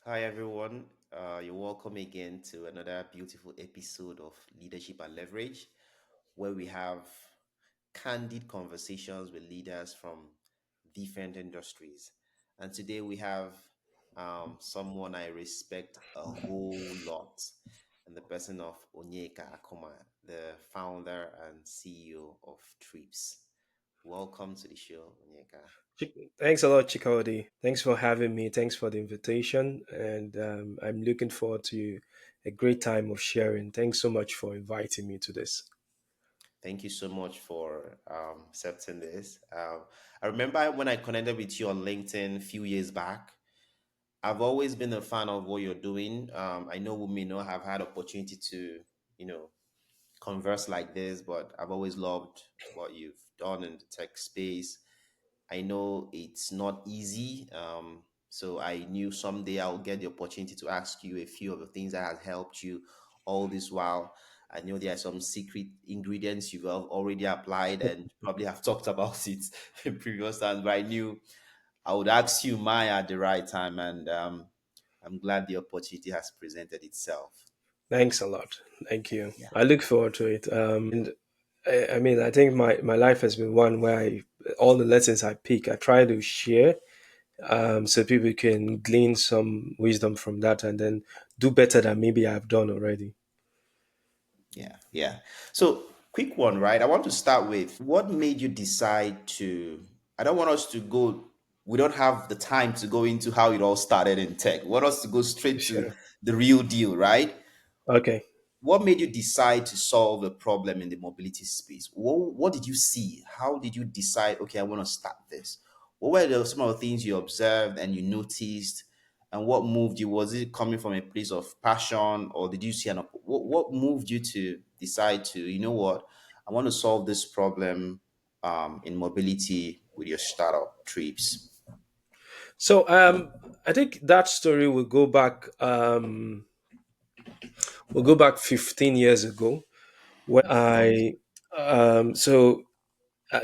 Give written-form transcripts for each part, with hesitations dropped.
Hi, everyone. You're welcome again to another beautiful episode of Leadership and Leverage, where we have candid conversations with leaders from different industries. And today we have someone I respect a whole lot, and the person of Onyeka Akuma, the founder and CEO of Treepz. Welcome to the show, Onyeka. Thanks a lot, Chikodi. Thanks for having me. Thanks for the invitation. And I'm looking forward to a great time of sharing. Thanks so much for inviting me to this. Thank you so much for accepting this. I remember when I connected with you on LinkedIn a few years back. I've always been a fan of what you're doing. I know we may not have had opportunity to, you know, converse like this, but I've always loved what you've done in the tech space. I know it's not easy. So I knew someday I'll get the opportunity to ask you a few of the things that has helped you all this while. I know there are some secret ingredients you've already applied and probably have talked about it in previous times, but I knew I would ask you mine at the right time. And I'm glad the opportunity has presented itself. Thanks a lot. Thank you. Yeah. I look forward to it. And I mean, I think my life has been one where all the lessons I pick, I try to share so people can glean some wisdom from that and then do better than maybe I've done already. Yeah, yeah. So, quick one, right? I want to start with what made you decide to. I don't want us to go. We don't have the time to go into how it all started in tech. We want us to go straight to Sure. the real deal, right? Okay. What made you decide to solve a problem in the mobility space? What did you see? How did you decide, okay, I want to start this? What were some of the things you observed and you noticed? And what moved you? Was it coming from a place of passion or did you see what moved you to decide to, you know what, I want to solve this problem in mobility with your startup, Treepz? So I think that story will go back 15 years ago when Long.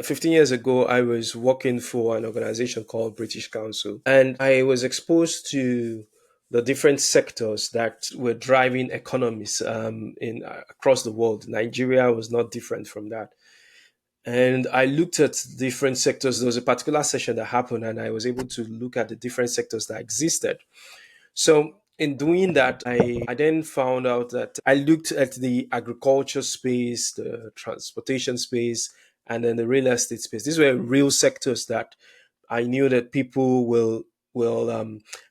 15 years ago I was working for an organization called British Council, and I was exposed to the different sectors that were driving economies in across the world. Nigeria was not different from that. And I looked at different sectors. There was a particular session that happened, and I was able to look at the different sectors that existed. So in doing that, I then found out that I looked at the agriculture space, the transportation space, and then the real estate space. These were real sectors that I knew that people will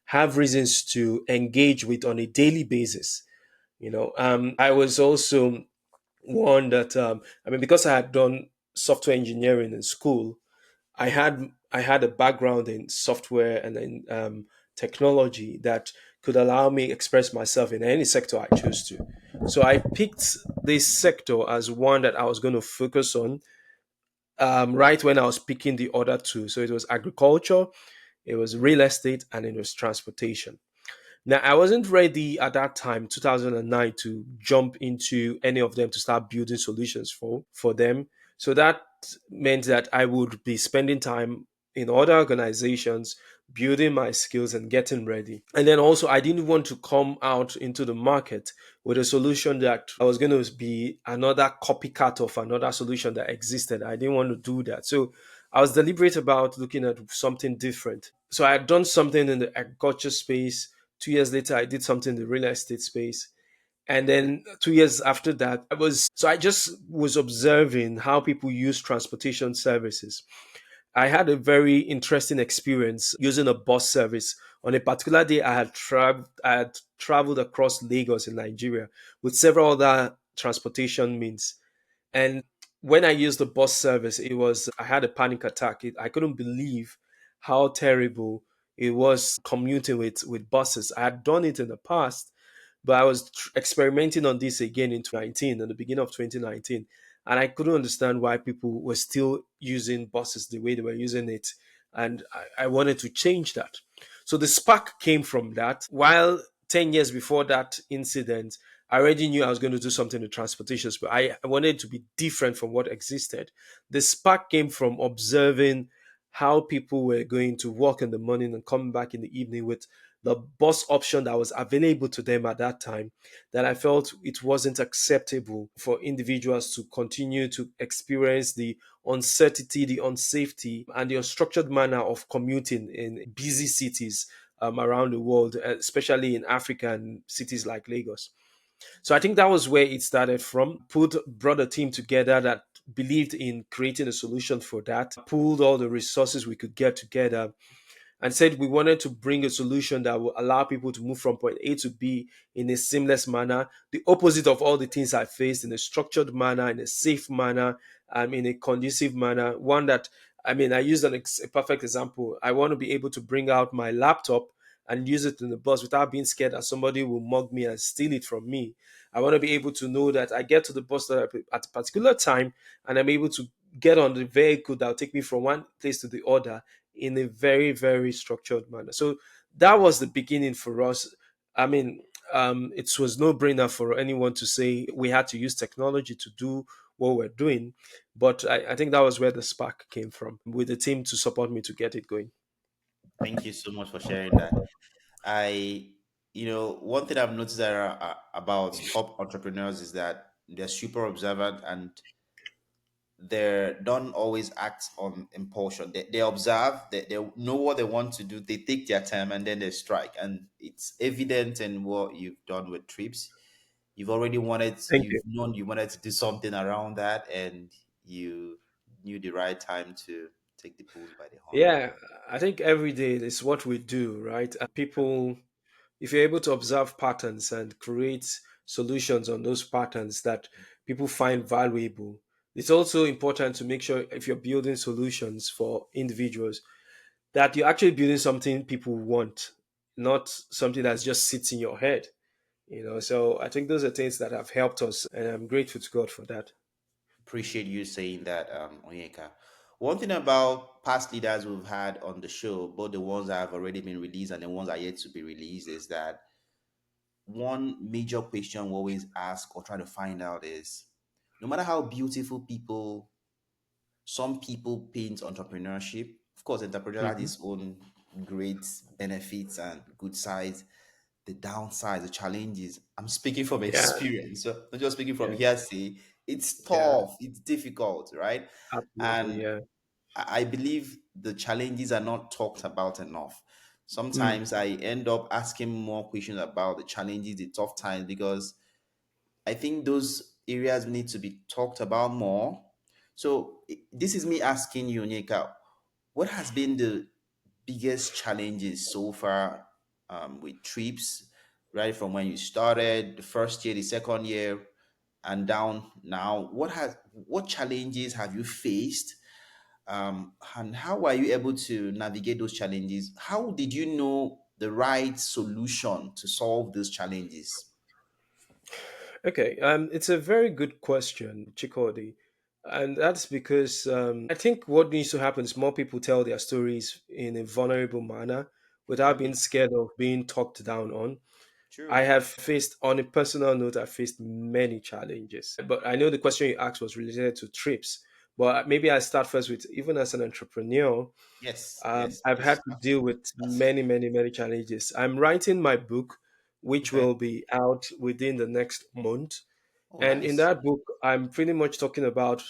have reasons to engage with on a daily basis. I was also one that I mean, because I had done software engineering in school, I had a background in software and in technology that could allow me express myself in any sector I choose to. So I picked this sector as one that I was going to focus on right when I was picking the other two. So it was agriculture, it was real estate, and it was transportation. Now, I wasn't ready at that time, 2009, to jump into any of them to start building solutions for them. So that meant that I would be spending time in other organizations, building my skills and getting ready. And then also, I didn't want to come out into the market with a solution that I was going to be another copycat of another solution that existed. I didn't want to do that. So I was deliberate about looking at something different. So I had done something in the agriculture space. 2 years later, I did something in the real estate space. And then 2 years after that, I just was observing how people use transportation services. I had a very interesting experience using a bus service. On a particular day, I had traveled across Lagos in Nigeria with several other transportation means. And when I used the bus service, I had a panic attack. I couldn't believe how terrible it was commuting with buses. I had done it in the past, but I was experimenting on this again in 2019, in the beginning of 2019. And I couldn't understand why people were still using buses the way they were using it. And I wanted to change that. So the spark came from that. While 10 years before that incident, I already knew I was going to do something with transportations, but I wanted it to be different from what existed. The spark came from observing how people were going to work in the morning and come back in the evening with the bus option that was available to them at that time, that I felt it wasn't acceptable for individuals to continue to experience the uncertainty, the unsafety, and the unstructured manner of commuting in busy cities around the world, especially in Africa and cities like Lagos. So I think that was where it started from. Brought a team together that believed in creating a solution for that, pooled all the resources we could get together, and said we wanted to bring a solution that will allow people to move from point A to B in a seamless manner, the opposite of all the things I faced, in a structured manner, in a safe manner, in a conducive manner. One that, I used a perfect example. I want to be able to bring out my laptop and use it in the bus without being scared that somebody will mug me and steal it from me. I want to be able to know that I get to the bus stop at a particular time and I'm able to get on the vehicle that will take me from one place to the other in a very, very structured manner. So that was the beginning for us. I mean, it was no brainer for anyone to say we had to use technology to do what we're doing. But I think that was where the spark came from, with the team to support me to get it going. Thank you so much for sharing that. I, one thing I've noticed about top entrepreneurs is that they're super observant and they don't always act on impulsion. They observe, they know what they want to do, they take their time and then they strike. And it's evident in what you've done with Trips. Thank you. You've known you wanted to do something around that and you knew the right time to take the bulls by the horn. Yeah, I think every day is what we do, right? People, if you're able to observe patterns and create solutions on those patterns that people find valuable, it's also important to make sure if you're building solutions for individuals that you're actually building something people want, not something that's just sits in your head. So I think those are things that have helped us, and I'm grateful to God for that. Appreciate you saying that, Onyeka. One thing about past leaders we've had on the show, both the ones that have already been released and the ones that are yet to be released, is that one major question we always ask or try to find out is no matter how beautiful some people paint entrepreneurship. Of course, entrepreneurship has Mhm. its own great benefits and good sides, the downsides, the challenges. I'm speaking from Yeah, experience, so not just speaking from yeah, hearsay. It's yeah, tough, it's difficult, right? absolutely, And yeah. I believe the challenges are not talked about enough. Mm. Sometimes I end up asking more questions about the challenges, the tough times, because I think those areas need to be talked about more. So this is me asking you, Onyeka, what has been the biggest challenges so far with Treepz, right from when you started, the first year, the second year, and down now? What challenges have you faced? And how are you able to navigate those challenges? How did you know the right solution to solve those challenges? Okay, it's a very good question, Chikodi. And that's because I think what needs to happen is more people tell their stories in a vulnerable manner without being Okay, scared of being talked down on. I true. have faced, on a personal note, I've faced many challenges. But I know the question you asked was related to trips. But maybe I start first with, even as an entrepreneur, Yes, yes, I've had please. to deal with many, many, many challenges. I'm writing my book, which Okay. will be out within the next month. Oh, And in nice. that book, I'm pretty much talking about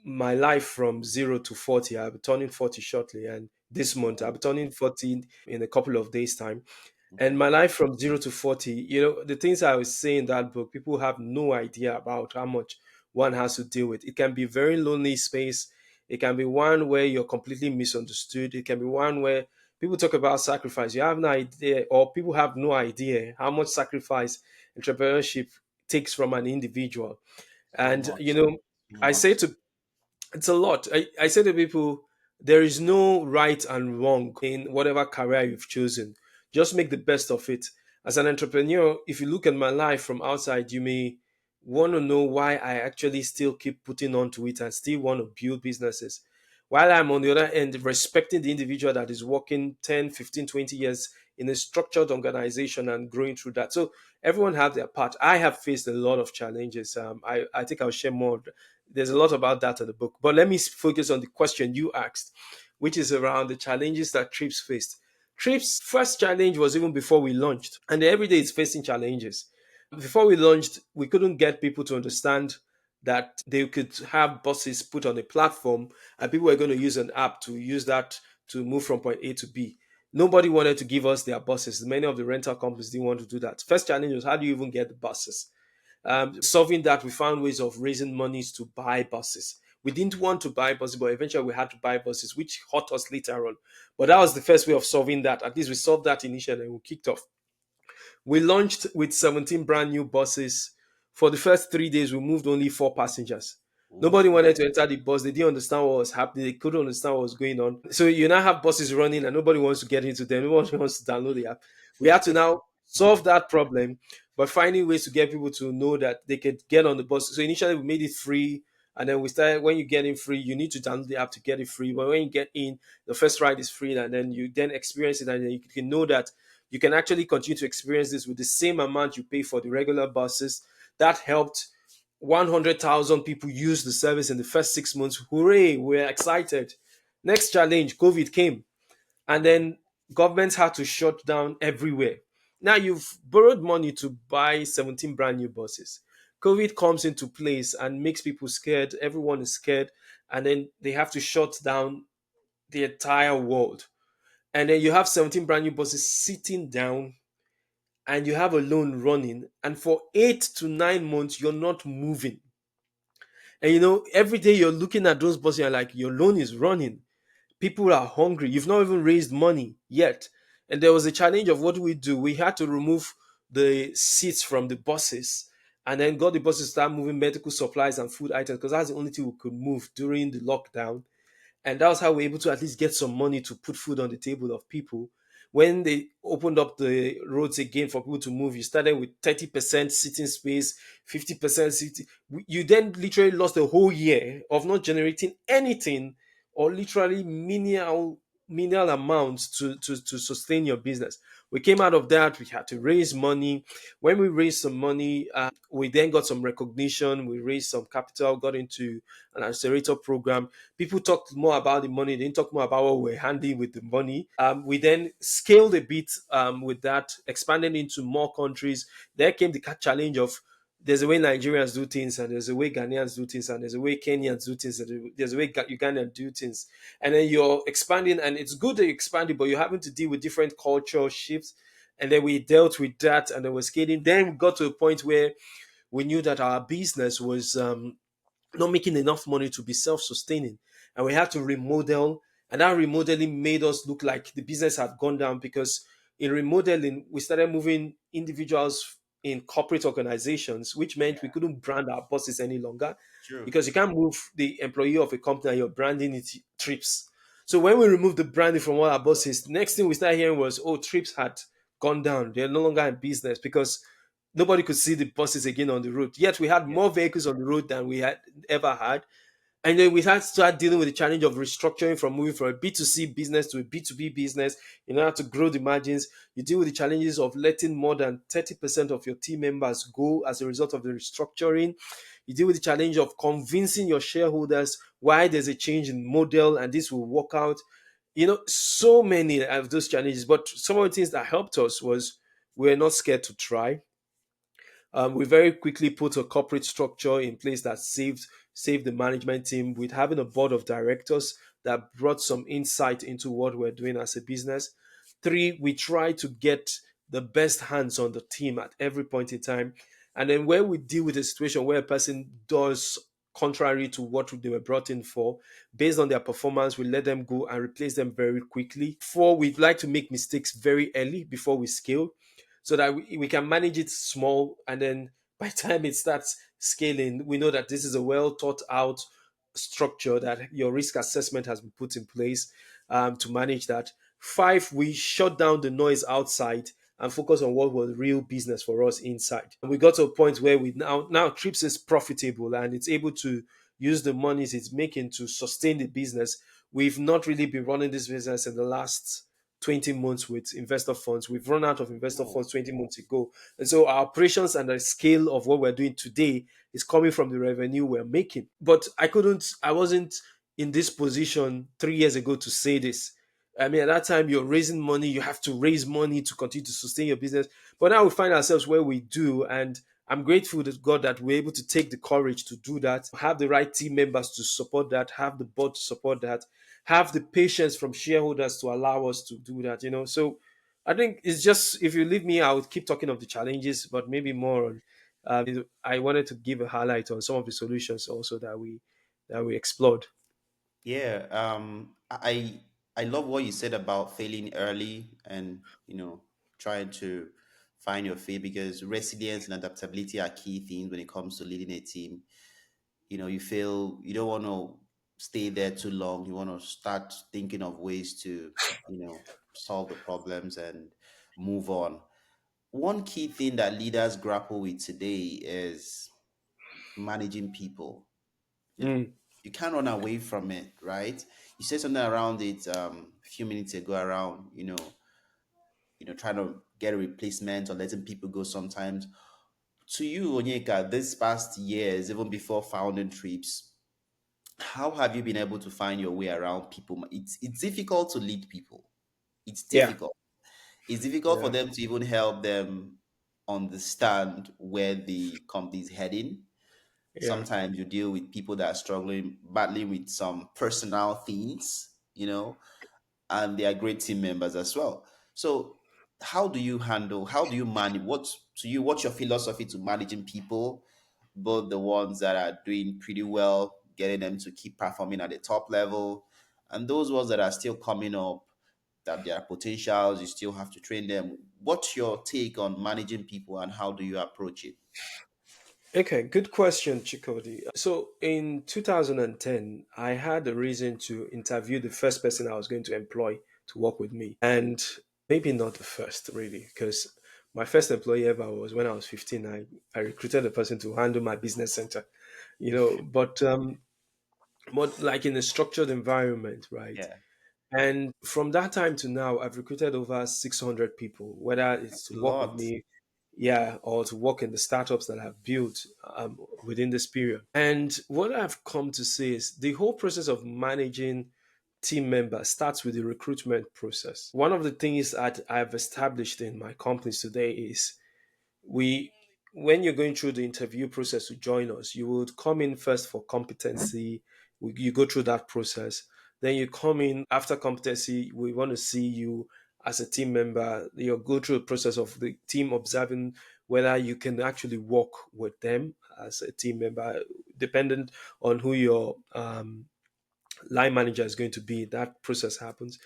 my life from 0 to 40. I'll be turning 40 shortly. And this month, I'll be Oh, turning 40 in a couple of days' time. And okay. my life from 0 to 40, the things I was saying in that book, people have no idea about how much one has to deal with. It can be very lonely space. It can be one where you're completely misunderstood. It can be one where people talk about sacrifice. You have no idea, or people have no idea how much sacrifice entrepreneurship takes from an individual. So And, much. So I say much. to it's a lot. I say to people, there is no right and wrong in whatever career you've chosen. Just make the best of it. As an entrepreneur, if you look at my life from outside, you may want to know why I actually still keep putting on to it and still want to build businesses. While I'm on the other end, respecting the individual that is working 10, 15, 20 years in a structured organization and growing through that. So everyone have their part. I have faced a lot of challenges. I think I'll share more. There's a lot about that in the book. But let me focus on the question you asked. which is around the challenges that Treepz faced. Treep's first challenge was even before we launched, and every day it's facing challenges. Before we launched, we couldn't get people to understand that they could have buses put on a platform and people were going to use an app to use that to move from point A to B. Nobody wanted to give us their buses. Many of the rental companies didn't want to do that. First challenge was, how do you even get the buses? Solving that, we found ways of raising monies to buy buses. We didn't want to buy buses, but eventually we had to buy buses, which hurt us later on. But that was the first way of solving that. At least we solved that initially and we kicked off. We launched with 17 brand new buses. For the first 3 days, we moved only 4 passengers. Nobody Ooh. wanted to enter the bus. They didn't understand what was happening. They couldn't understand what was going on. So you now have buses running and nobody wants to get into them. Nobody wants to download the app. We had to now solve that problem by finding ways to get people to know that they could get on the bus. So initially we made it free. And then we started, when you get in free, you need to download the app to get it free. But when you get in, the first ride is free, and then you then experience it, and then you can know that you can actually continue to experience this with the same amount you pay for the regular buses. That helped 100,000 people use the service in the first 6 months. Hooray, we're excited. Next challenge, COVID came. And then governments had to shut down everywhere. Now you've borrowed money to buy 17 brand new buses. COVID comes into place and makes people scared. Everyone is scared. And then they have to shut down the entire world. And then you have 17 brand new buses sitting down and you have a loan running. And for 8 to 9 months, you're not moving. And every day you're looking at those buses, you're like, your loan is running. People are hungry. You've not even raised money yet. And there was a challenge of what do we do? We had to remove the seats from the buses and then got the buses to start moving medical supplies and food items because that's the only thing we could move during the lockdown. And that was how we were able to at least get some money to put food on the table of people. When they opened up the roads again for people to move, you started with 30% sitting space, 50% sitting. You then literally lost a whole year of not generating anything or literally menial amounts to sustain your business. We came out of that. We had to raise money. When we raised some money, we then got some recognition. We raised some capital, got into an accelerator program. People talked more about the money. They didn't talk more about what we're handling with the money. We then scaled a bit with that, expanded into more countries. There came the challenge of there's a way Nigerians do things, and there's a way Ghanaians do things, and there's a way Kenyans do things, and there's a way Ugandans do things. And then you're expanding, and it's good that you're expanding, but you're having to deal with different cultural shifts. And then we dealt with that, and then we're scaling. Then we got to a point where we knew that our business was not making enough money to be self-sustaining, and we had to remodel. And that remodeling made us look like the business had gone down because in remodeling we started moving individuals in corporate organizations, which meant we Yeah. couldn't brand our bosses any longer True. because you can't move the employee of a company and you're branding it Trips. So when we removed the branding from all our bosses, the next thing we started hearing was, oh, Trips had gone down, they're no longer in business because nobody could see the buses again on the road. Yet we had Yeah. more vehicles on the road than we had ever had. And then we had to start dealing with the challenge of restructuring from moving from a B2C business to a B2B business in order to grow the margins. You deal with the challenges of letting more than 30% of your team members go as a result of the restructuring. You deal with the challenge of convincing your shareholders why there's a change in model and this will work out. So many of those challenges. But some of the things that helped us was we're not scared to try. We very quickly put a corporate structure in place that saved the management team with having a board of directors that brought some insight into what we're doing as a business. Three, we try to get the best hands on the team at every point in time. And then when we deal with a situation where a person does contrary to what they were brought in for, based on their performance, we let them go and replace them very quickly. Four, we'd like to make mistakes very early before we scale so that we can manage it small, and then by the time it starts scaling, we know that this is a well thought out structure, that your risk assessment has been put in place to manage that. Five, we shut down the noise outside and focus on what was real business for us inside. And we got to a point where we now Trips is profitable and it's able to use the monies it's making to sustain the business. We've not really been running this business in the last 20 months with investor funds. We've run out of investor Ooh. funds 20 months ago. And so our operations and the scale of what we're doing today is coming from the revenue we're making. But I wasn't in this position 3 years ago to say this. I mean, at that time, you're raising money, you have to raise money to continue to sustain your business. But now we find ourselves where we do. And I'm grateful to God that we're able to take the courage to do that, have the right team members to support that, have the board to support that, have the patience from shareholders to allow us to do that, you know. So I think it's just, if you leave me, I would keep talking of the challenges, but maybe more on. I wanted to give a highlight on some of the solutions also that we explored. Yeah, I love what you said about failing early and trying to find your feet, because resilience and adaptability are key things when it comes to leading a team. You feel you don't want to stay there too long. You want to start thinking of ways to solve the problems and move on. One key thing that leaders grapple with today is managing people. you, Mm, you can't run away from it, right? You said something around it a few minutes ago around trying to get a replacement or letting people go sometimes. To you, Onyeka, this past years, even before founding Treepz, how have you been able to find your way around people? It's difficult to lead people. It's yeah, difficult. It's difficult for yeah, them to even help them understand where the company is heading. yeah. Sometimes you deal with people that are struggling, battling with some personal things, and they are great team members as well. So, how do you manage, what's your philosophy to managing people, both the ones that are doing pretty well, getting them to keep performing at the top level, and those ones that are still coming up, that there are potentials, you still have to train them. What's your take on managing people and how do you approach it? Okay, good question, Chikodi. So in 2010, I had a reason to interview the first person I was going to employ to work with me. And maybe not the first, really, because my first employee ever was when I was 15. I recruited a person to handle my business center, but like in a structured environment, right? Yeah, And from that time to now, I've recruited over 600 people, whether it's that's to a work with lot. me, yeah, or to work in the startups that I've built within this period. And what I've come to say is the whole process of managing team members starts with the recruitment process. One of the things that I've established in my companies today is we when you're going through the interview process to join us, you would come in first for competency. You go through that process, then you come in after competency. We want to see you as a team member. You go through the process of the team observing whether you can actually work with them as a team member, dependent on who your line manager is going to be. That process happens.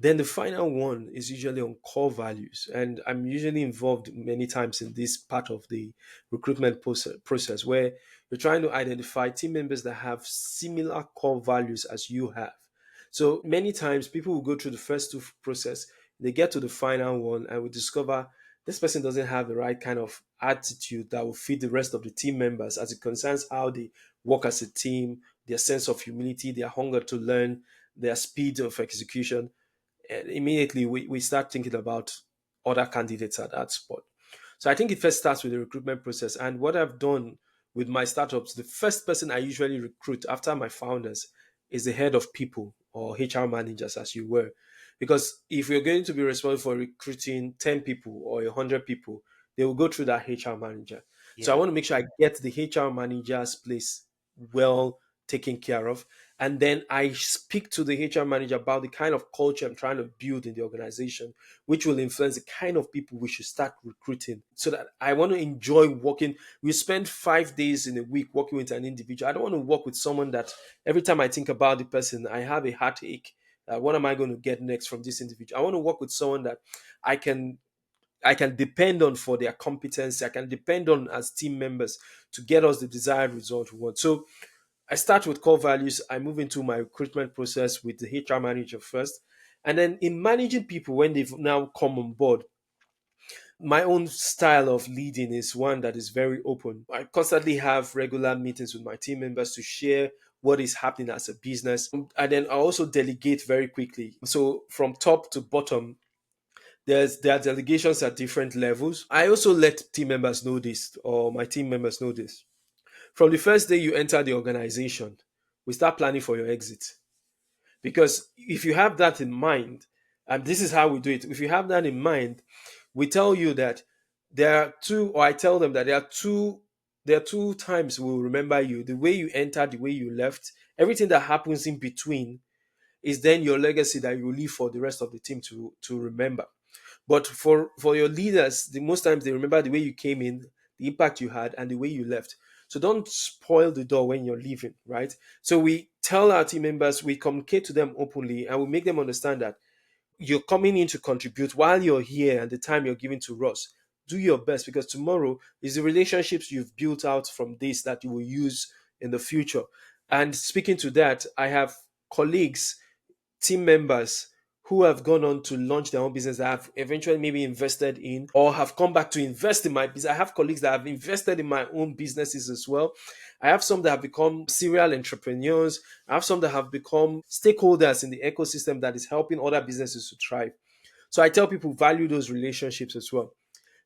Then the final one is usually on core values. And I'm usually involved many times in this part of the recruitment process where you're trying to identify team members that have similar core values as you have. So many times people will go through the first two process, they get to the final one, and we discover this person doesn't have the right kind of attitude that will fit the rest of the team members as it concerns how they work as a team, their sense of humility, their hunger to learn, their speed of execution. And immediately we start thinking about other candidates at that spot. So I think it first starts with the recruitment process. And what I've done with my startups, the first person I usually recruit after my founders is the head of people or HR managers, as you were. Because if you're going to be responsible for recruiting 10 people or 100 people, they will go through that HR manager. So I Yeah. want to make sure I get the HR manager's place well taken care of. And then I speak to the HR manager about the kind of culture I'm trying to build in the organization, which will influence the kind of people we should start recruiting. So that I want to enjoy working. We spend 5 days in a week working with an individual. I don't want to work with someone that every time I think about the person, I have a heartache. What am I going to get next from this individual? I want to work with someone that I can I can depend on for their competence. I can depend on as team members to get us the desired result we want. So I start with core values. I move into my recruitment process with the HR manager first. And then in managing people, when they've now come on board, my own style of leading is one that is very open. I constantly have regular meetings with my team members to share what is happening as a business. And then I also delegate very quickly. So from top to bottom, there are delegations at different levels. I also let team members know this, or my team members know this. From the first day you enter the organization, we start planning for your exit. Because if you have that in mind, and this is how we do it, if you have that in mind, we tell you that there are two, or I tell them that there are two times we'll remember you: the way you entered, the way you left. Everything that happens in between is then your legacy that you leave for the rest of the team to remember. But for your leaders, the most times they remember the way you came in, the impact you had, and the way you left. So don't spoil the door when you're leaving, right? So we tell our team members, we communicate to them openly, and we make them understand that you're coming in to contribute while you're here, and the time you're giving to us. Do your best, because tomorrow is the relationships you've built out from this that you will use in the future. And speaking to that, I have colleagues, team members who have gone on to launch their own business that have eventually maybe invested in or have come back to invest in my business. I have colleagues that have invested in my own businesses as well. I have some that have become serial entrepreneurs. I have some that have become stakeholders in the ecosystem that is helping other businesses to thrive. So I tell people, value those relationships as well.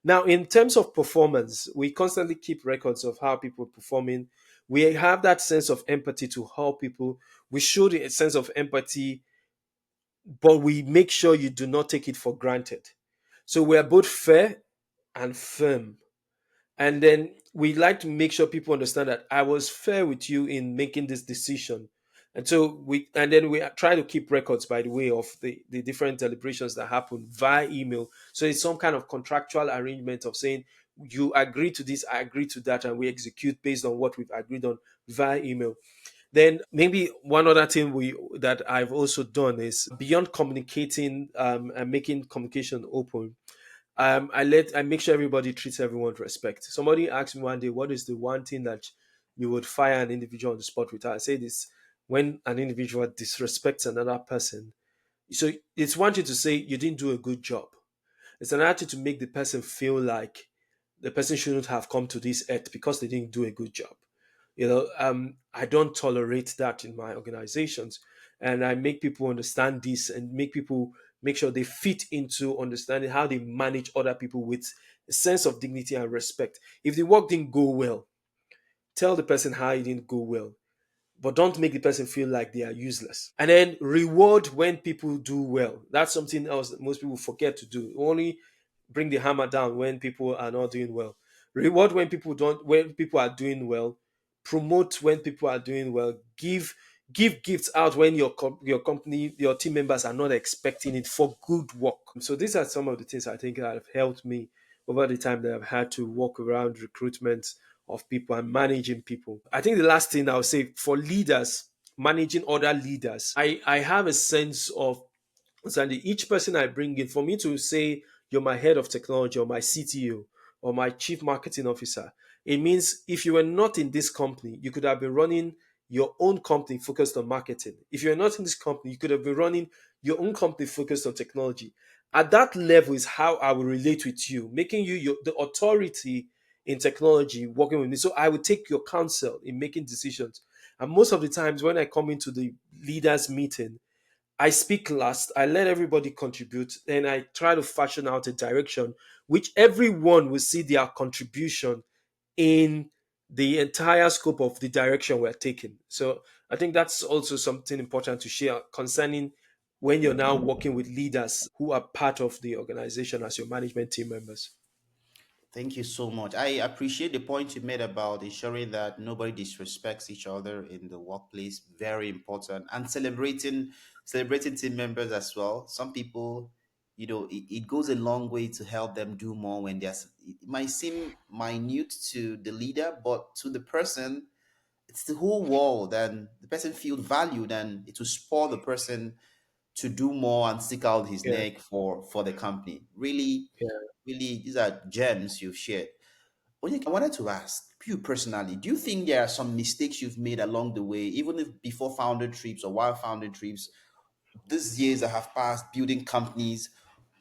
Now, in terms of performance, we constantly keep records of how people are performing. We have that sense of empathy to help people. We show a sense of empathy, but we make sure you do not take it for granted. So we are both fair and firm. And then we like to make sure people understand that I was fair with you in making this decision. And then we try to keep records, by the way, of the different deliberations that happen via email. So it's some kind of contractual arrangement of saying, you agree to this, I agree to that, and we execute based on what we've agreed on via email. Then maybe one other thing we that I've also done is beyond communicating and making communication open. I make sure everybody treats everyone with respect. Somebody asked me one day, what is the one thing that you would fire an individual on the spot with? I say this: when an individual disrespects another person. So it's one thing to say you didn't do a good job. It's another thing to make the person feel like the person shouldn't have come to this earth because they didn't do a good job. I don't tolerate that in my organizations, and I make people understand this and make sure they fit into understanding how they manage other people with a sense of dignity and respect. If the work didn't go well, tell the person how it didn't go well, but don't make the person feel like they are useless. And then reward when people do well. That's something else that most people forget to do. Only bring the hammer down when people are not doing well. Reward when people are doing well. Promote when people are doing well. Give gifts out when your company, your team members are not expecting it for good work. So these are some of the things I think that have helped me over the time that I've had to walk around recruitment of people and managing people. I think the last thing I'll say for leaders, managing other leaders, I have a sense of, Sandy, each person I bring in, for me to say you're my head of technology or my CTO or my chief marketing officer, it means if you were not in this company, you could have been running your own company focused on marketing. If you're not in this company, you could have been running your own company focused on technology. At that level is how I will relate with you, making you the authority in technology, working with me. So I would take your counsel in making decisions. And most of the times when I come into the leaders meeting, I speak last, I let everybody contribute, and I try to fashion out a direction which everyone will see their contribution in the entire scope of the direction we're taking. So I think that's also something important to share concerning when you're now working with leaders who are part of the organization as your management team members. Thank you so much. I appreciate the point you made about ensuring that nobody disrespects each other in the workplace. Very important. And celebrating team members as well. Some people, it goes a long way to help them do more when it might seem minute to the leader, but to the person, it's the whole world, and the person feels valued, and it will spur the person to do more and stick out his Yeah, neck for the company. Really, yeah. really, these are gems you've shared. Onyeka, I wanted to ask you personally, do you think there are some mistakes you've made along the way, even if before founder trips or while founder trips, these years that have passed building companies,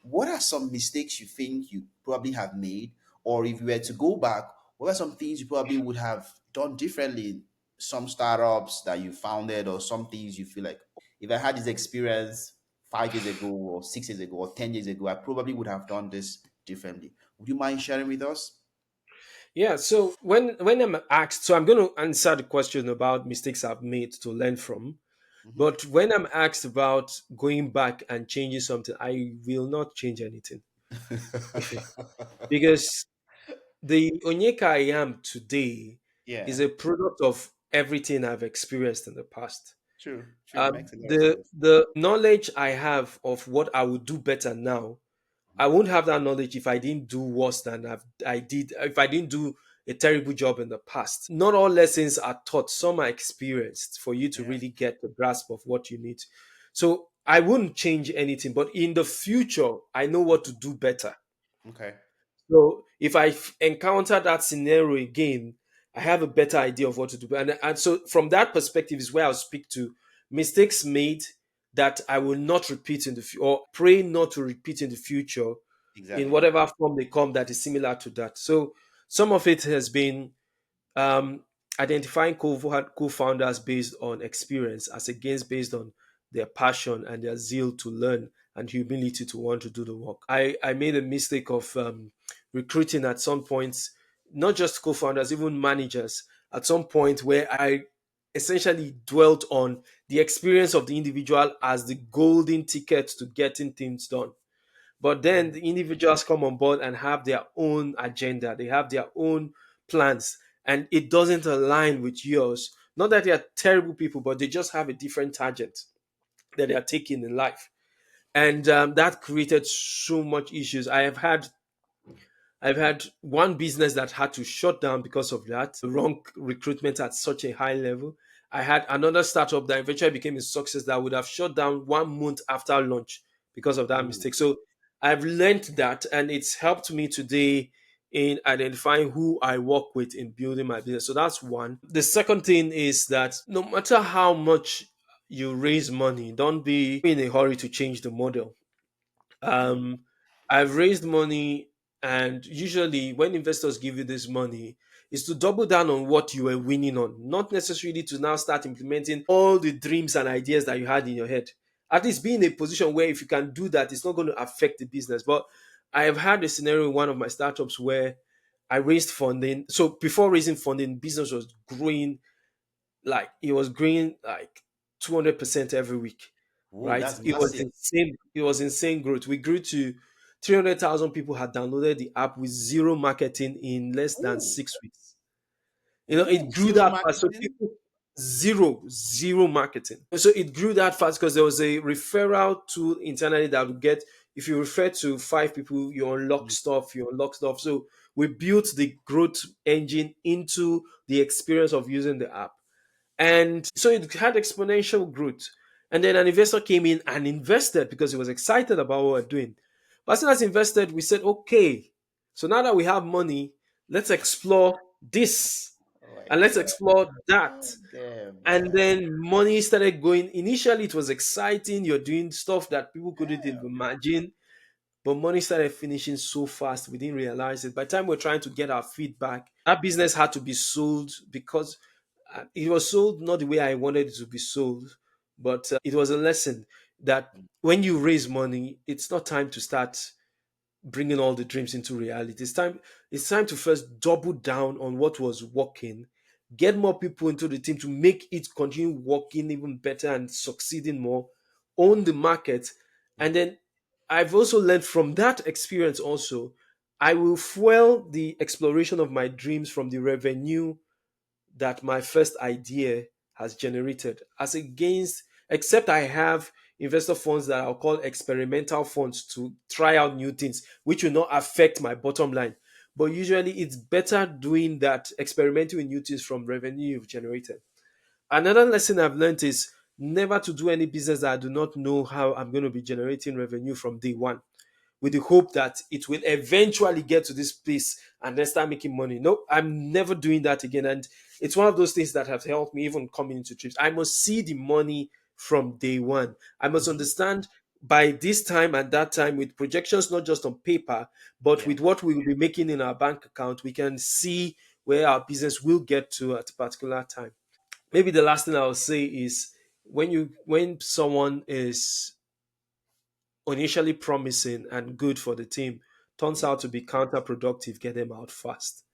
what are some mistakes you think you probably have made? Or if you were to go back, what are some things you probably would have done differently in some startups that you founded, or some things you feel like, if I had this experience 5 years ago or 6 years ago or 10 years ago, I probably would have done this differently. Would you mind sharing with us? Yeah, so when I'm asked, so I'm going to answer the question about mistakes I've made to learn from. Hmm. But when I'm asked about going back and changing something, I will not change anything. If it, because the Onyeka I am today is Yeah, a product of everything I've experienced in the past. true, true. Makes a lot of The sense. knowledge I have of what I would do better now, I won't have that knowledge if I didn't do worse than I did. If I didn't do a terrible job in the past, not all lessons are taught. Some are experienced for you to Yeah. really get the grasp of what you need. So I wouldn't change anything, but in the future, I know what to do better. Okay. So if I encounter that scenario again, I have a better idea of what to do. And so from that perspective is where I'll speak to mistakes made that I will not repeat in the future, or pray not to repeat in the future in Exactly. whatever form they come that is similar to that. So some of it has been um, identifying co-founders based on experience as against based on their passion and their zeal to learn and humility to want to do the work. I made a mistake of recruiting at some points, not just co-founders, even managers at some point where I essentially dwelt on the experience of the individual as the golden ticket to getting things done. But then Mm. the individuals come on board and have their own agenda, they have their own plans, and it doesn't align with yours. Not that they are terrible people, but they just have a different target that they are taking in life. And that created so much issues. I've had one business that had to shut down because of that, wrong recruitment at such a high level. I had another startup that eventually became a success that would have shut down 1 month after launch because of that Ooh. mistake. So I've learned that, and it's helped me today in identifying who I work with in building my business. So that's one. The second thing is that no matter how much you raise money, don't be in a hurry to change the model. Mm. um, I've raised money, and usually when investors give you this money, is to double down on what you were winning on, not necessarily to now start implementing all the dreams and ideas that you had in your head. At least be in a position where if you can do that, it's not going to affect the business. But I have had a scenario in one of my startups where I raised funding. So before raising funding, business was growing like it was growing like 200% every week, Whoa, right? that's It was massive. insane. It was insane growth. We grew to 300,000 people had downloaded the app with zero marketing in less than Ooh, 6 weeks. ooh, It grew zero that fast. So marketing. people zero marketing. So it grew that fast because there was a referral tool internally that would get if you refer to 5 people, you unlock Mm. stuff, you unlock stuff. So we built the growth engine into the experience of using the app. And so it had exponential growth. And then an investor came in and invested because he was excited about what we're doing. But as soon as invested, we said, okay, so now that we have money, let's explore this Oh my and let's god. explore that. Oh, damn, And man. then money started going. Initially, it was exciting. You're doing stuff that people couldn't even Damn. imagine. But money started finishing so fast, we didn't realize it. By the time we're trying to get our feedback, that business had to be sold because it was sold not the way I wanted it to be sold. But it was a lesson that when you raise money, it's not time to start bringing all the dreams into reality. It's time to first double down on what was working, get more people into the team to make it continue working even better and succeeding more, own the market. And then I've also learned from that experience also, I will fuel the exploration of my dreams from the revenue that my first idea has generated, as against, except I have investor funds that I'll call experimental funds to try out new things, which will not affect my bottom line. But usually it's better doing that, experimenting with new things from revenue you've generated. Another lesson I've learned is never to do any business that I do not know how I'm going to be generating revenue from day one with the hope that it will eventually get to this place and then start making money. No, I'm never doing that again. And it's one of those things that have helped me even coming into trips. I must see the money from day one. I must Hmm. understand by this time and that time with projections, not just on paper, but Yeah. with what we will be making in our bank account, we can see where our business will get to at a particular time. Maybe the last thing I'll say is when someone is initially promising and good for the team turns Yeah. out to be counterproductive, get them out fast.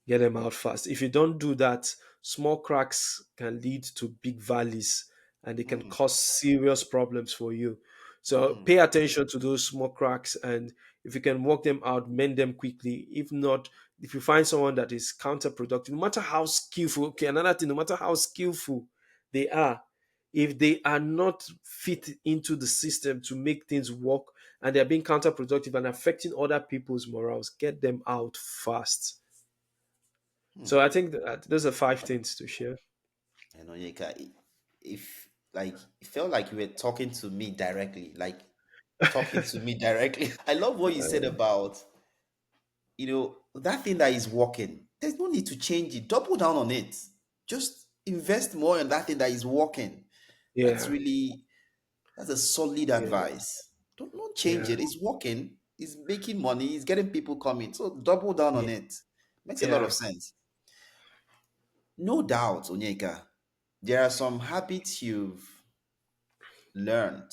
Get them out fast. If you don't do that, small cracks can lead to big valleys. and they can Mm, cause serious problems for you. So mm, pay attention to those small cracks, and if you can work them out, mend them quickly. If not, if you find someone that is counterproductive, no matter how skillful, okay, another thing, no matter how skillful they are, if they are not fit into the system to make things work and they're being counterproductive and affecting other people's morals, get them out fast. mm. So I think that those are five things to share. And Onyeka, if like it felt like you were talking to me directly, like talking to me directly. I love what you said about, that thing that is working. There's no need to change it. Double down on it. Just invest more in that thing that is working. That's Yeah, really that's a solid yeah, advice. Don't change yeah, it. It's working. It's making money. It's getting people coming. So double down on yeah, it. Makes a lot of yeah. sense. No doubt, Onyeka. There are some habits you've learned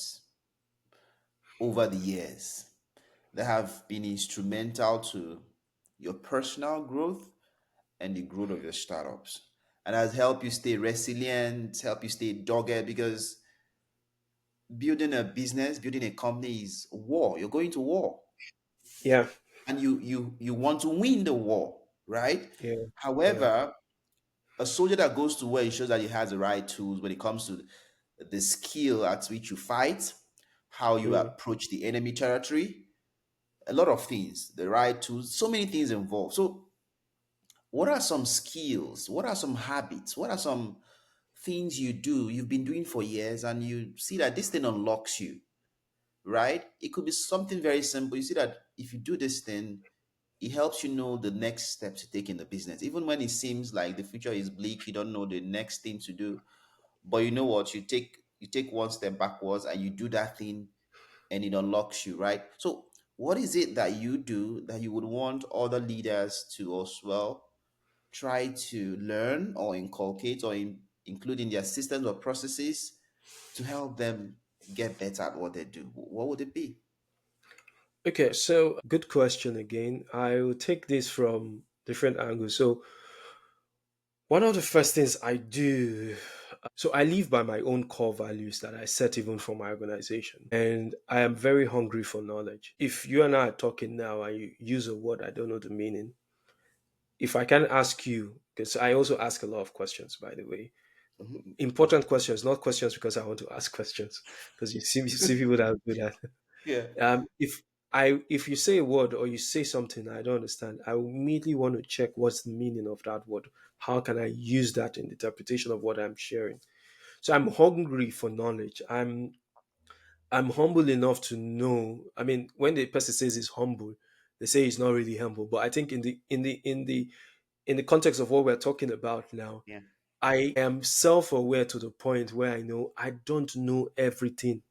over the years that have been instrumental to your personal growth and the growth of your startups, and has helped you stay resilient, help you stay dogged, because building a business, building a company is war. You're going to war, Yeah, and you want to win the war, right? yeah, yeah, However, a soldier that goes to war, it shows that he has the right tools when it comes to the skill at which you fight, how you mm. approach the enemy territory, a lot of things, the right tools, so many things involved. So what are some skills? What are some habits? What are some things you've been doing for years, and you see that this thing unlocks you, right? It could be something very simple. You see that if you do this thing, it helps you know the next step to take in the business. Even when it seems like the future is bleak, you don't know the next thing to do. But you know what? You take one step backwards and you do that thing, and it unlocks you, right? So what is it that you do that you would want other leaders to as well try to learn or inculcate or include in their systems or processes to help them get better at what they do? What would it be? Okay, so good question again. I will take this from different angles. So one of the first things I do, so I live by my own core values that I set even for my organization. And I am very hungry for knowledge. If you and I are talking now and you use a word I don't know the meaning, if I can ask you, because I also ask a lot of questions, by the way, Mhm. important questions, not questions because I want to ask questions, because you see people that do that. Yeah. If you say a word or you say something I don't understand, I will immediately want to check what's the meaning of that word. How can I use that in the interpretation of what I'm sharing? So I'm hungry for knowledge. I'm humble enough to know. I mean, when the person says he's humble, they say he's not really humble. But I think in the context of what we're talking about now, Yeah. I am self-aware to the point where I know I don't know everything.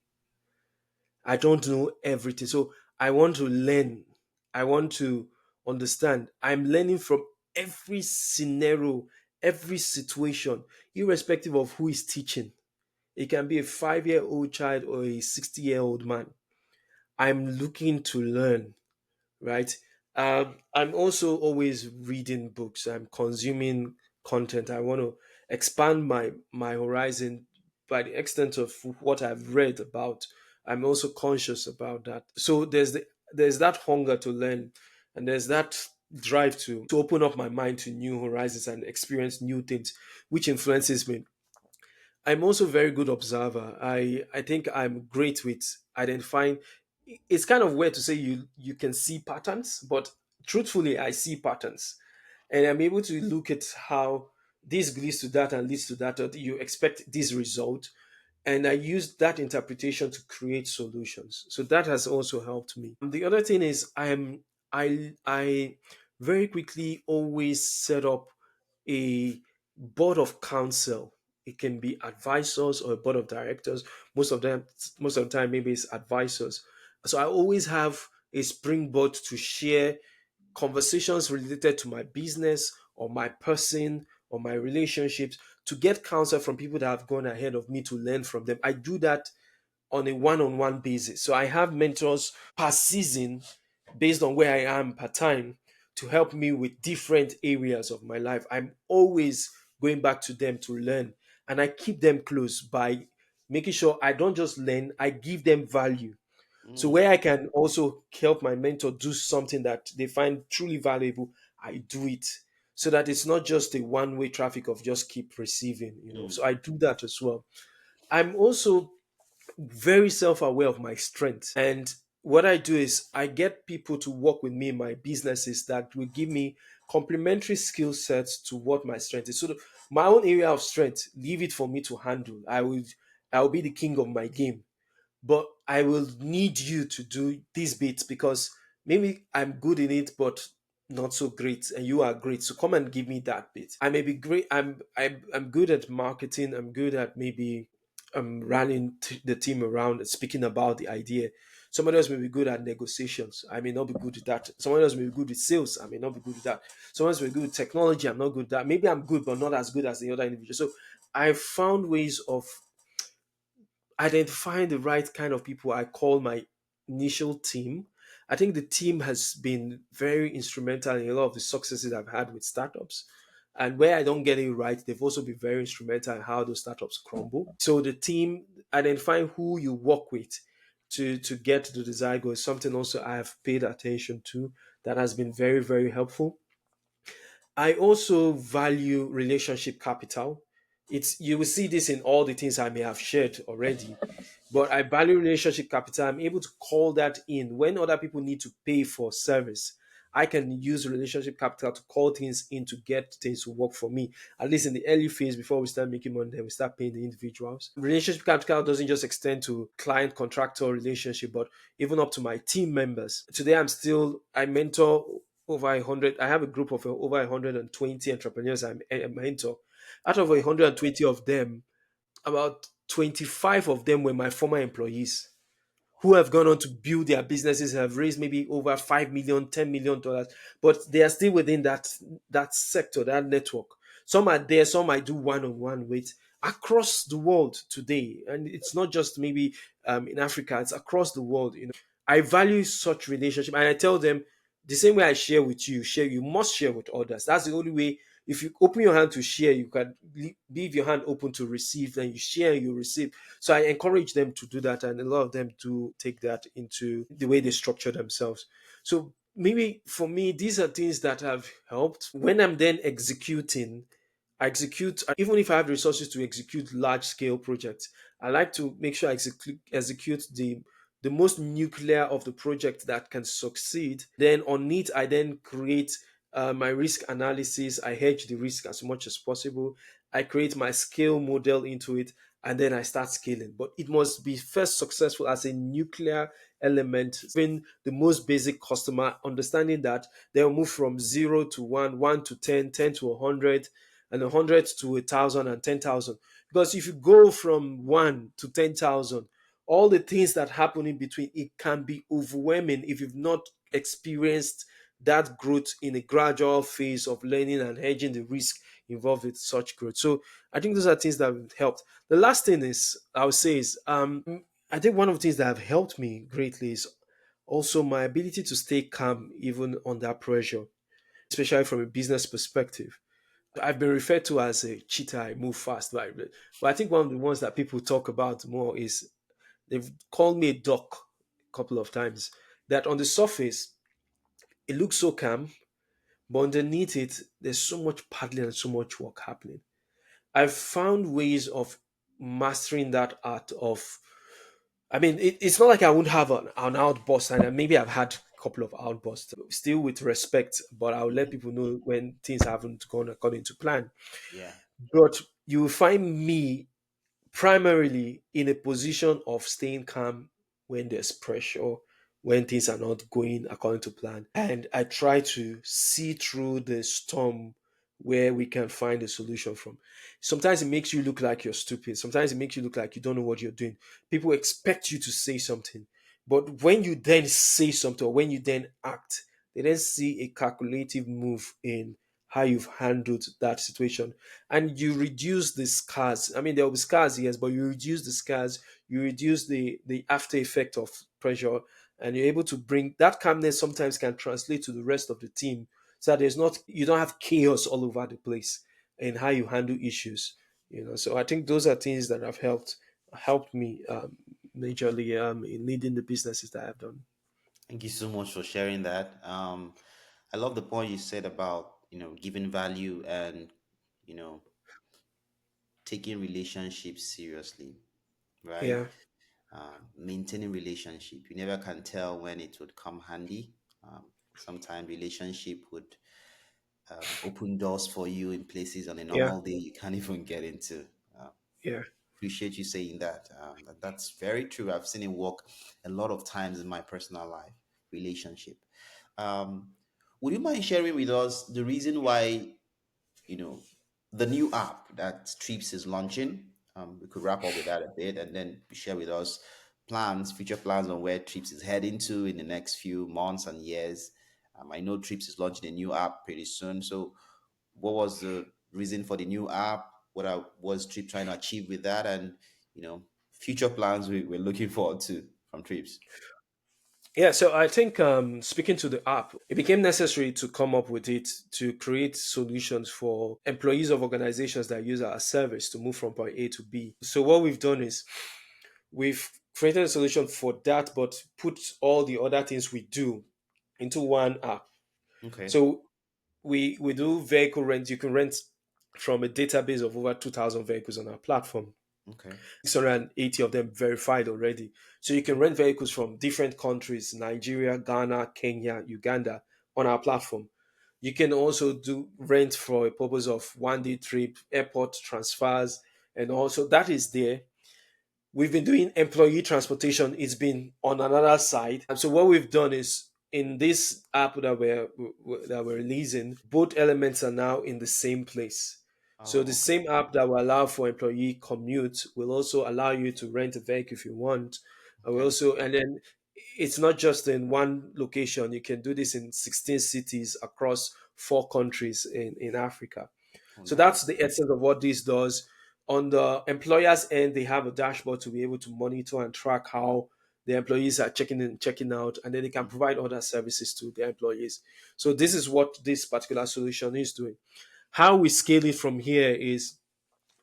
I don't know everything. So I want to learn. I want to understand. I'm learning from every scenario, every situation, irrespective of who is teaching. It can be a 5-year-old child or a 60-year-old man. I'm looking to learn, right? I'm also always reading books. I'm consuming content. I want to expand my horizon by the extent of what I've read about. I'm also conscious about that. So there's that hunger to learn, and there's that drive to open up my mind to new horizons and experience new things, which influences me. I'm also a very good observer. I think I'm great with identifying. It's kind of weird to say you can see patterns, but truthfully, I see patterns, and I'm able to look at how this leads to that and leads to that. Or you expect this result, and I use that interpretation to create solutions. So that has also helped me. The other thing is I very quickly always set up a board of counsel. It can be advisors or a board of directors. Most of the time, maybe it's advisors. So I always have a springboard to share conversations related to my business or my person or my relationships, to get counsel from people that have gone ahead of me, to learn from them. I do that on a one-on-one basis. So I have mentors per season based on where I am per time to help me with different areas of my life. I'm always going back to them to learn, and I keep them close by making sure I don't just learn, I give them value. So Mm, where I can also help my mentor do something that they find truly valuable, I do it. So that it's not just a one-way traffic of just keep receiving. mm, So I do that as well. I'm also very self-aware of my strength. And what I do is I get people to work with me in my businesses that will give me complementary skill sets to what my strength is. So my own area of strength, leave it for me to handle. I will be the king of my game, but I will need you to do these bits because maybe I'm good in it, but not so great, and you are great. So come and give me that bit. I may be great. I'm good at marketing. I'm good at maybe rallying the team around, speaking about the idea. Somebody else may be good at negotiations. I may not be good at that. Someone else may be good with sales. I may not be good at that. Someone else may be good with technology. I'm not good at that. Maybe I'm good, but not as good as the other individual. So I found ways of identifying the right kind of people I call my initial team. I think the team has been very instrumental in a lot of the successes I've had with startups. And where I don't get it right, they've also been very instrumental in how those startups crumble. So the team, identifying who you work with to get to the desired goal is something also I have paid attention to that has been very, very helpful. I also value relationship capital. It's you will see this in all the things I may have shared already, but I value relationship capital. I'm able to call that in when other people need to pay for service. I can use relationship capital to call things in to get things to work for me. At least in the early phase before we start making money, then we start paying the individuals. Relationship capital doesn't just extend to client contractor relationship, but even up to my team members. Today, I mentor over 100. I have a group of over 120 entrepreneurs I mentor. Out of wow. 120 of them, about 25 of them were my former employees who have gone on to build their businesses, have raised maybe over 5 million, $10 million, but they are still within that sector, that network. Some are there, some I do one-on-one with across the world today. And it's not just maybe in Africa, it's across the world. I value such relationship, and I tell them the same way I share with you, you must share with others. That's the only way. If you open your hand to share, you can leave your hand open to receive, then you share, you receive. So I encourage them to do that, and a lot of them do take that into the way they structure themselves. So maybe for me, these are things that have helped. When I'm then executing, I execute, even if I have the resources to execute large scale projects, I like to make sure I execute the most nuclear of the project that can succeed. Then on it, I then create my risk analysis. I hedge the risk as much as possible. I create my scale model into it, and then I start scaling. But it must be first successful as a nuclear element. Even the most basic customer, understanding that they'll move from 0 to 1, 1 to 10, 10 to 100, and 100 to 1,000 and 10,000. Because if you go from 1 to 10,000, all the things that happen in between, it can be overwhelming if you've not experienced that growth in a gradual phase of learning and hedging the risk involved with such growth. So I think those are things that have helped. The last thing is I would say is I think one of the things that have helped me greatly is also my ability to stay calm even under pressure, especially from a business perspective. I've been referred to as a cheetah. I move fast, right? But I think one of the ones that people talk about more is they've called me a duck a couple of times. That on the surface, it looks so calm, but underneath it, there's so much paddling and so much work happening. I've found ways of mastering that art of. I mean, it's not like I won't have an outburst, and maybe I've had a couple of outbursts, still with respect, but I'll let Mhm. people know when things haven't gone according to plan. Yeah. But you will find me primarily in a position of staying calm when there's pressure, when things are not going according to plan. And I try to see through the storm where we can find a solution from. Sometimes it makes you look like you're stupid. Sometimes it makes you look like you don't know what you're doing. People expect you to say something. But when you then say something or when you then act, they then see a calculative move in how you've handled that situation, and you reduce the scars. I mean, there will be scars, yes, but you reduce the scars, you reduce the after effect of pressure, and you're able to bring that calmness. Sometimes can translate to the rest of the team, so that there's not you don't have chaos all over the place in how you handle issues. So I think those are things that have helped helped me majorly in leading the businesses that I've done. Thank you so much for sharing that. I love the point you said about giving value and you know taking relationships seriously, right? Yeah, Maintaining relationship. You never can tell when it would come handy. Sometimes relationship would open doors for you in places on a yeah, normal day you can't even get into. Uh, yeah. Appreciate you saying that. That's very true. I've seen it work a lot of times in my personal life relationship. Um, would you mind sharing with us the reason why you know the new app that Treepz is launching? We could wrap up with that a bit, and then share with us future plans on where Treepz is heading to in the next few months and years. I know Treepz is launching a new app pretty soon, so what was the reason for the new app? Was Trip trying to achieve with that? And you know, future plans we're looking forward to from Trips. Yeah, so I think speaking to the app, it became necessary to come up with it to create solutions for employees of organizations that use our service to move from point A to B. So what we've done is we've created a solution for that, but put all the other things we do into one app. Okay. So we do vehicle rent. You can rent from a database of over 2,000 vehicles on our platform. Okay. 680 of them verified already. So you can Mm, rent vehicles from different countries, Nigeria, Ghana, Kenya, Uganda, on our platform. You can also do rent for a purpose of 1 day trip, airport transfers, and also that is there. We've been doing employee transportation. It's been on another side. And so what we've done is in this app that we're releasing, both elements are now in the same place. So oh, the okay. same app that will allow for employee commute will also allow you to rent a vehicle if you want. And we Okay. also and then it's not just in one location. You can do this in 16 cities across 4 countries in Africa. Oh, So that's nice. the essence of what this does. On the employer's end, they have a dashboard to be able to monitor and track how the employees are checking in, checking out, and then they can Mm, provide other services to their employees. So this is what this particular solution is doing. How we scale it from here is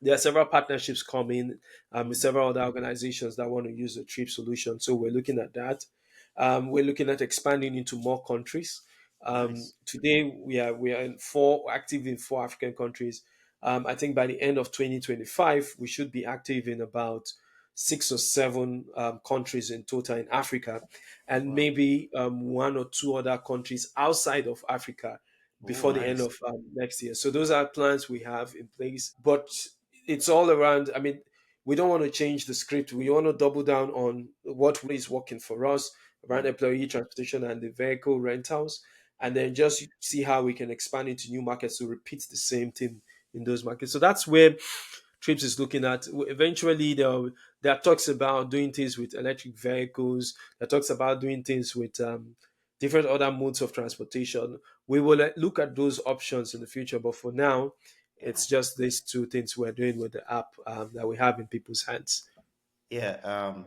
there are several partnerships coming with mm, several other organizations that want to use the Trip solution. So we're looking at that. We're looking at expanding into more countries. nice. Today we are active in 4 African countries. I think by the end of 2025 we should be active in about 6 or 7 countries in total in Africa, and Wow. maybe 1 or 2 other countries outside of Africa Oh, before the end nice. of next year. So those are plans we have in place, but it's all around. I mean, we don't want to change the script. We want to double down on what is working for us around Mm, employee transportation and the vehicle rentals, and then just see how we can expand into new markets to repeat the same thing in those markets. So that's where Trips is looking at. Eventually, there are talks about doing things with electric vehicles. There are talks about doing things with different other modes of transportation. We will look at those options in the future, but for now, yeah. it's just these two things we're doing with the app that we have in people's hands. Yeah.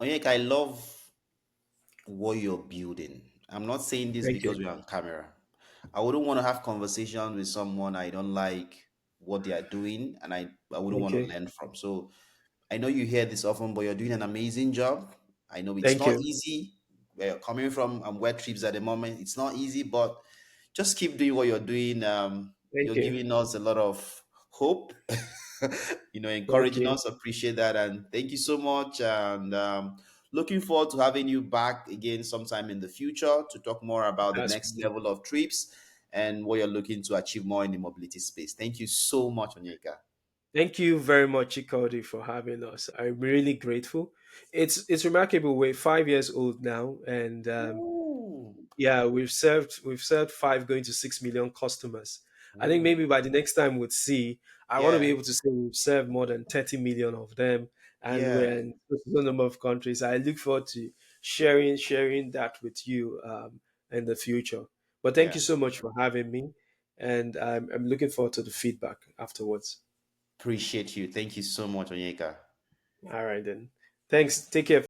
Onyeka, I love what you're building. I'm not saying this Thank you. because we're on camera. I wouldn't want to have conversations with someone I don't like what they are doing and I wouldn't want to Okay. learn from. So I know you hear this often, but you're doing an amazing job. I know it's Thank not you. easy. Where you're coming from and where trips at the moment, it's not easy, but just keep doing what you're doing. Thank You're you. giving us a lot of hope, Thank encouraging you. us. Appreciate that. And thank you so much. And looking forward to having you back again sometime in the future to talk more about the That's next level of trips and what you're looking to achieve more in the mobility space. Thank you so much, Onyeka. Thank you very much, Chikodi, for having us. I'm really grateful. It's remarkable. We're 5 years old now, and Ooh. yeah, we've served 5 going to 6 million customers. I think Ooh. maybe by the next time we'd see, I want to be Yeah. able to say we've served more than 30 million of them, and Yeah. we're in a number of countries. I look forward to sharing that with you in the future. But thank Yeah. you so much for having me, and I'm looking forward to the feedback afterwards. Appreciate you. Thank you so much, Onyeka. All right then. Thanks. Take care.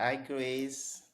Hi, Grace.